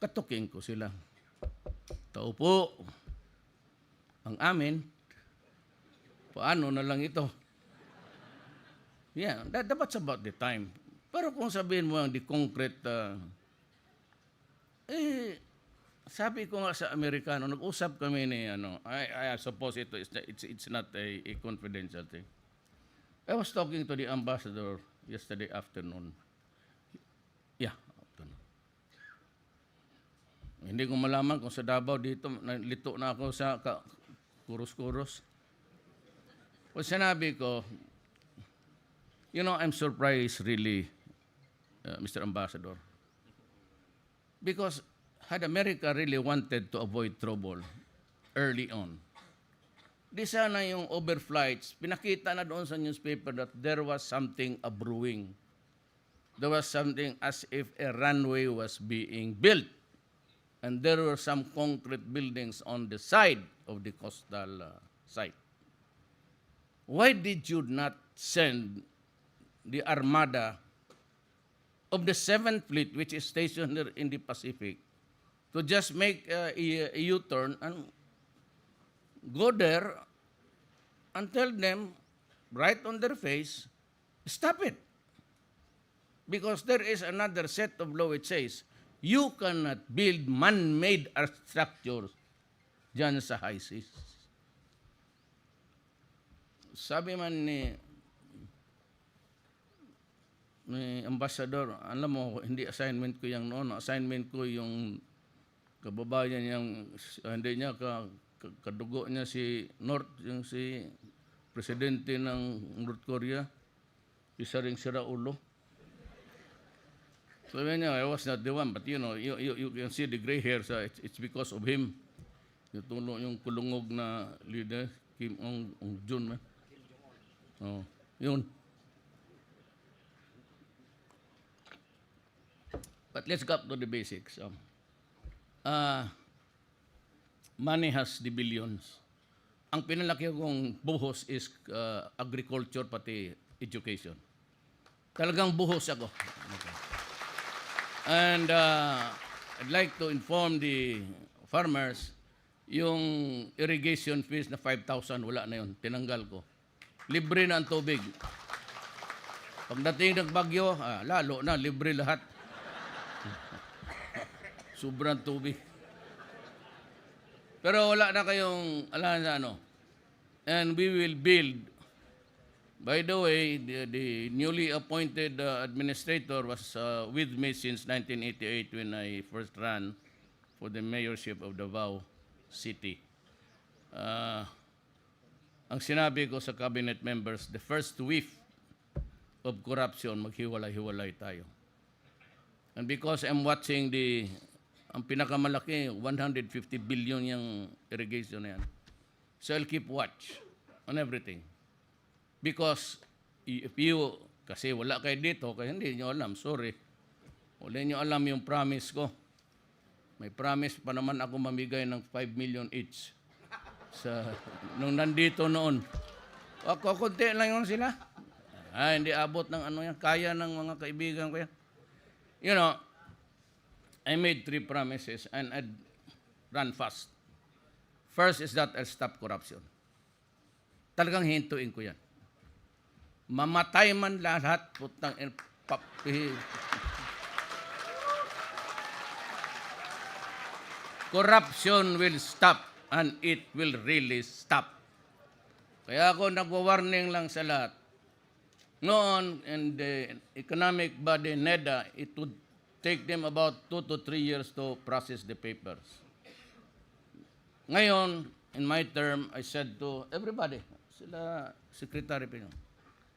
katuking ko sila. Tao po, ang amin, paano na lang ito? Yeah, that's about the time. Pero kung sabihin mo ang the concrete, sabi ko nga sa Amerikano, nag-usap kami ni, I suppose it's not a confidential thing. I was talking to the ambassador yesterday afternoon. Yeah, afternoon. Hindi ko malaman kung sa Davao dito, nalito na ako sa kurus-kurus. Kung sinabi ko, I'm surprised really, Mr. Ambassador. Because had America really wanted to avoid trouble early on, di sana yung overflights, pinakita na doon sa newspaper that there was something brewing. There was something as if a runway was being built. And there were some concrete buildings on the side of the coastal site. Why did you not send the Armada of the 7th Fleet, which is stationed here in the Pacific, to just make a U-turn and go there and tell them right on their face, stop it. Because there is another set of law which says, you cannot build man-made structures dyan sa high seas. Sabi man ni Ambassador, alam mo, hindi assignment ko yung noon. Assignment ko yung kababayan yung, hindi niya, kadugo niya si North, yung si presidente ng North Korea, isa ring siraulo. Sabi niya, I was not the one, but you can see the gray hair, so it's because of him. Yung kulungog na leader, Kim Ong-jun. Oh, yun. But let's go up to the basics. Money has the billions. Ang pinalaki kong buhos is agriculture pati education. Talagang buhos ako. Okay. And I'd like to inform the farmers, yung irrigation fees na 5,000, wala na yun. Tinanggal ko. Libre na ang tubig. Pagdating ng bagyo, lalo na, libre lahat. Sobrang tubig. Pero wala na kayong alam na ano. And we will build. By the way, the newly appointed administrator was with me since 1988 when I first ran for the mayorship of Davao City. Ang sinabi ko sa cabinet members, the first whiff of corruption, maghiwalay-hiwalay tayo. And because I'm watching ang pinakamalaki, 150 billion yung irrigation na yan. So I'll keep watch on everything. Because if you, kasi wala kayo dito, kaya hindi nyo alam, sorry. Wala nyo alam yung promise ko. May promise pa naman ako mamigay ng 5 million each. Nung nandito noon. Kunti lang yun sila. Hindi abot ng ano yan. Kaya ng mga kaibigan ko yan. You know, I made 3 promises and I'd run fast. First is that I'll stop corruption. Talagang hintuin ko yan. Mamatay man lahat, putang corruption will stop and it will really stop. Kaya ako nagwa-warning lang sa lahat. Noon, in the economic body, NEDA, it would take them about 2 to 3 years to process the papers. Ngayon, in my term, I said to everybody, sila Secretary Pino,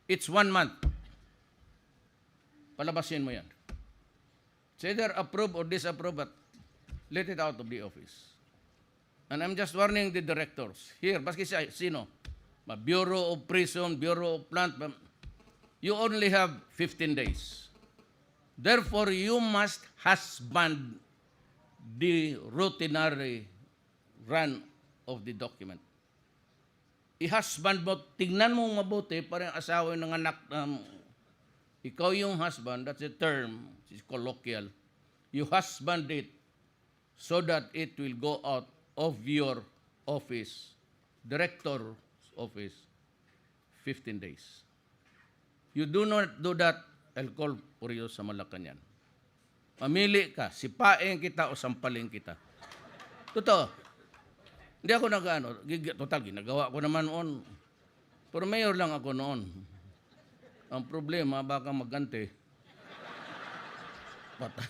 it's 1 month. Palabasin mo yan. It's either approve or disapprove, but let it out of the office. And I'm just warning the directors. Here, baski sino? Bureau of Prison, Bureau of Plant, you only have 15 days. Therefore, you must husband the routinary run of the document. I-husband mo, tignan mo mabuti, parang asawa ng anak, ikaw yung husband, that's a term, it's colloquial. You husband it so that it will go out of your office, director's office, 15 days. You do not do that, I'll call for you sa Malacanang. Mamili ka, sipain kita o sampalin kita. Totoo. Hindi ako total, ginagawa ko naman noon. Pero mayor lang ako noon. Ang problema, baka magante. Patay.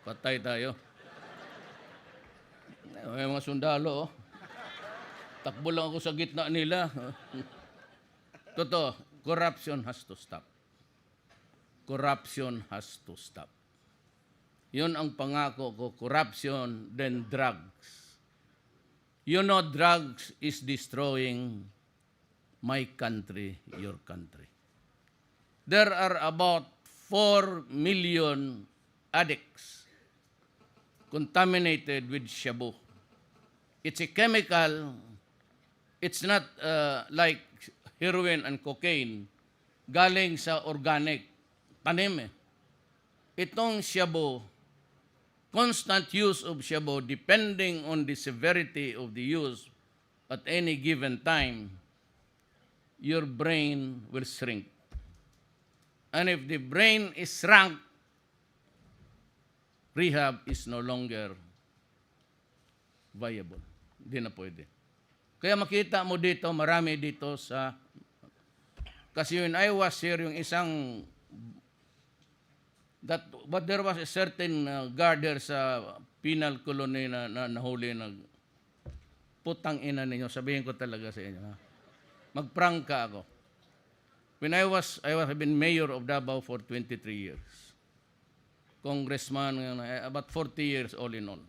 Patay tayo. May mga sundalo, oh. Takbo lang ako sa gitna nila. Totoo, corruption has to stop. Corruption has to stop. Yun ang pangako ko, corruption, then drugs. You know, drugs is destroying my country, your country. There are about 4 million addicts contaminated with shabu. It's a chemical. It's not like heroin and cocaine. Galing sa organic. Tanim eh. Itong shabu, constant use of shabu, depending on the severity of the use at any given time, your brain will shrink. And if the brain is shrunk, rehab is no longer viable. Hindi na pwede. Kaya makita mo dito, marami dito sa... Kasi when I was here, yung isang... But there was a certain guard there sa penal colony na nahuli, putang ina ninyo, sabihin ko talaga sa inyo. Ha? Magprangka ako. When I have been mayor of Davao for 23 years. Congressman, about 40 years all in all.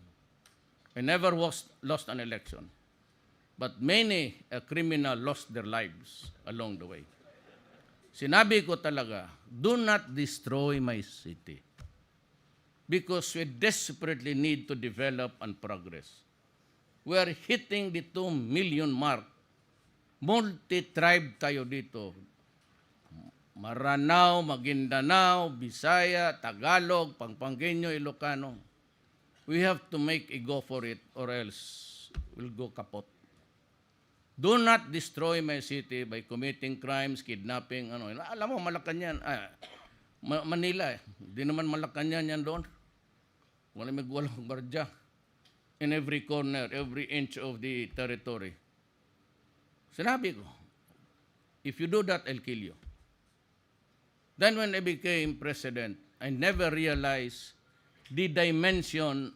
I never lost an election. But many criminal lost their lives along the way. Sinabi ko talaga, do not destroy my city. Because we desperately need to develop and progress. We are hitting the 2 million mark. Multi-tribe tayo dito. Maranao, Maguindanao, Bisaya, Tagalog, Pampanggenyo, Ilocano. We have to make a go for it or else we'll go kapot. Do not destroy my city by committing crimes, kidnapping, ano. Alam mo, Malacanang, Manila eh. Di naman Malacanang yan doon. Walang gwardiya. In every corner, every inch of the territory. Sinabi ko, if you do that, I'll kill you. Then when I became president, I never realized the dimension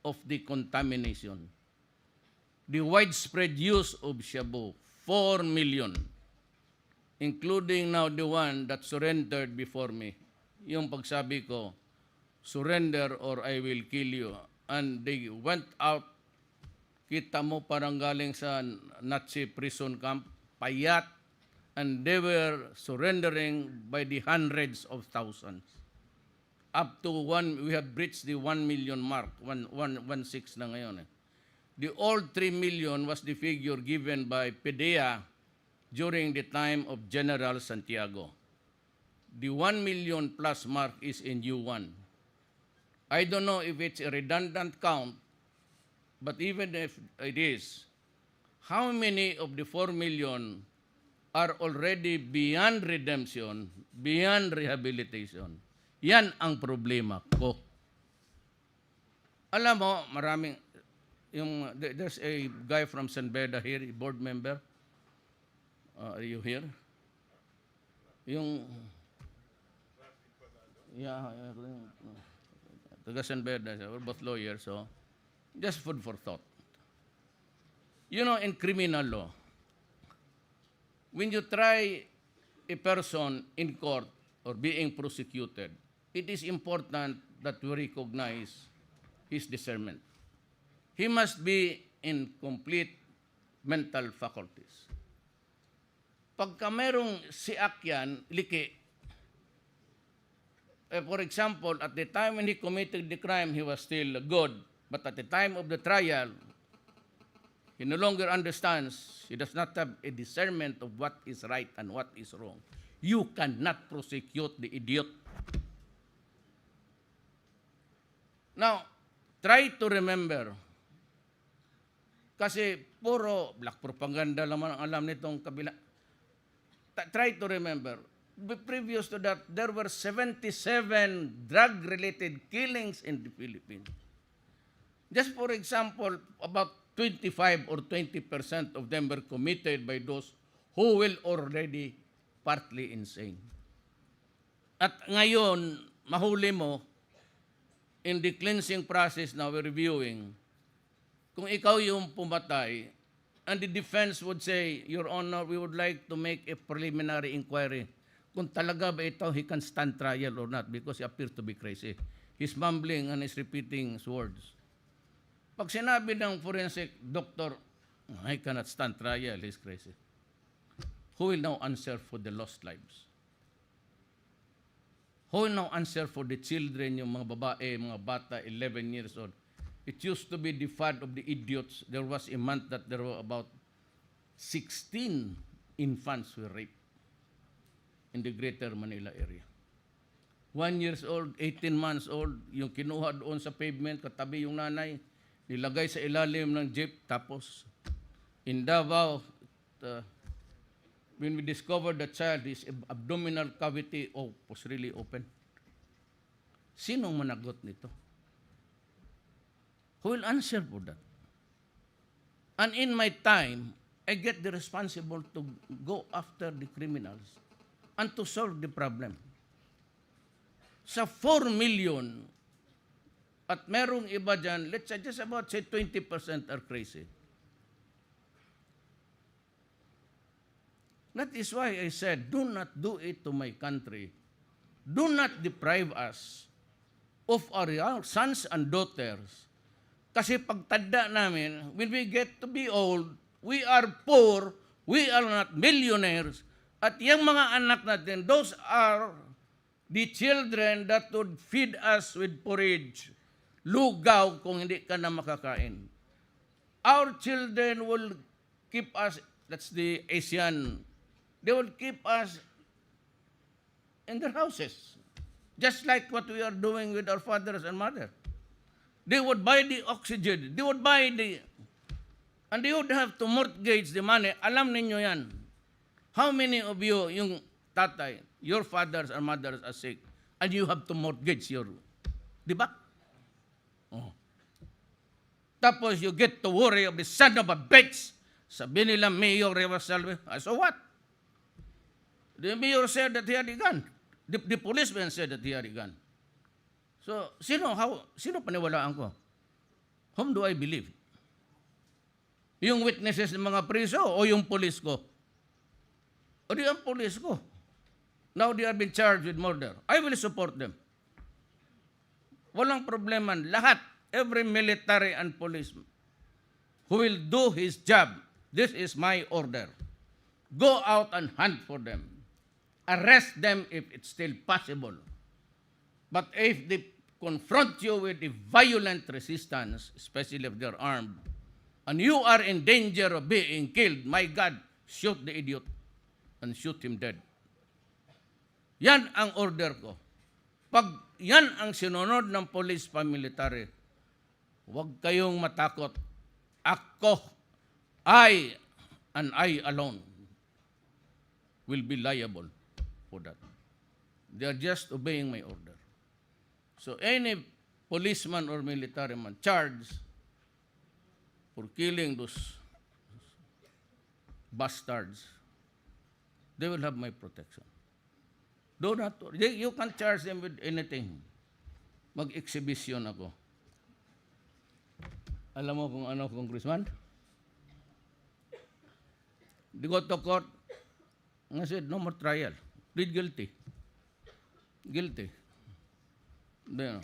of the contamination. The widespread use of shabu, 4 million, including now the one that surrendered before me. Yung pagsabi ko, surrender or I will kill you. And they went out, kita mo parang galing sa Nazi prison camp, payat, and they were surrendering by the hundreds of thousands. Up to we have reached the 1 million mark, 1.6 na ngayon eh. The old 3 million was the figure given by PDEA during the time of General Santiago. The 1 million plus mark is a new one. I don't know if it's a redundant count, but even if it is, how many of the 4 million are already beyond redemption, beyond rehabilitation? Yan ang problema ko. Alam mo, maraming... there's a guy from San Beda here, a board member. Are you here? Taga San Beda, we're both lawyers, so just food for thought. You know, in criminal law, when you try a person in court or being prosecuted, it is important that we recognize his discernment. He must be in complete mental faculties. Pagka merong siak yan, liki. For example, at the time when he committed the crime, he was still good. But at the time of the trial, he no longer understands. He does not have a discernment of what is right and what is wrong. You cannot prosecute the idiot. Now, try to remember, kasi puro black propaganda naman ang alam nitong kabila. Try to remember, previous to that, there were 77 drug-related killings in the Philippines. Just for example, about 25 or 20% of them were committed by those who were already partly insane. At ngayon, mahuli mo, in the cleansing process na we're reviewing, kung ikaw yung pumatay, and the defense would say, Your Honor, we would like to make a preliminary inquiry kung talaga ba ito he can stand trial or not because he appears to be crazy. He's mumbling and he's repeating his words. Pag sinabi ng forensic doctor, I cannot stand trial, he's crazy. Who will now answer for the lost lives? Who will now answer for the children, yung mga babae, mga bata, 11 years old? It used to be the fad of the idiots. There was a month that there were about 16 infants were raped in the greater Manila area. 1 years old, 18 months old, yung kinuha doon sa pavement, katabi yung nanay, nilagay sa ilalim ng jeep, tapos in Davao, when we discovered the child, his abdominal cavity was really open. Sinong managot nito? Who will answer for that? And in my time, I get the responsible to go after the criminals and to solve the problem. Sa 4 million, at merong iba dyan, let's say just about say 20% are crazy. That is why I said, do not do it to my country. Do not deprive us of our sons and daughters. Kasi pagtanda namin, when we get to be old, we are poor, we are not millionaires, at yung mga anak natin, those are the children that would feed us with porridge, lugaw kung hindi ka na makakain. Our children will keep us, that's the Asian, they will keep us in their houses, just like what we are doing with our fathers and mothers. They would buy the oxygen. They would buy and they would have to mortgage the money. Alam ninyo yan. How many of you, yung tatay, your fathers or mothers are sick, and you have to mortgage your, di ba? Oh. Tapos you get to worry of the son of a bitch. Sabi nila, Mayor Revasalve, so what? The mayor said that he had a gun. The policeman said that he had a gun. So, sino paniwalaan ko? Whom do I believe? Yung witnesses ng mga priso o yung police ko? O di ang police ko? Now they are being charged with murder. I will support them. Walang problema. Lahat, every military and police who will do his job, this is my order. Go out and hunt for them. Arrest them if it's still possible. But if they confront you with the violent resistance, especially if they're armed, and you are in danger of being killed, my God, shoot the idiot and shoot him dead. Yan ang order ko. Pag yan ang sinunod ng police pamilitary, huwag kayong matakot. Ako, I, and I alone, will be liable for that. They are just obeying my order. So any policeman or military man charged for killing those bastards, they will have my protection. Do not, you can charge them with anything. Mag-exhibition ako. Alam mo kung ano, Congressman? They go to court, and I said, no more trial. Plead guilty. Guilty. Then,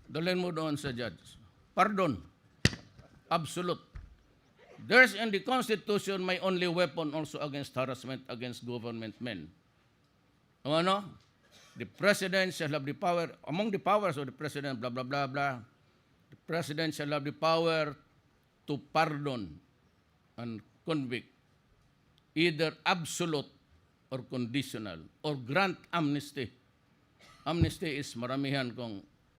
dalhin mo doon sa judge. Pardon. Absolute. There's in the Constitution my only weapon also against harassment against government men. Ano? The President shall have the power, among the powers of the President, blah, blah, blah, blah. The President shall have the power to pardon and convict, either absolute or conditional, or grant amnesty. Amnesty is maramihan kung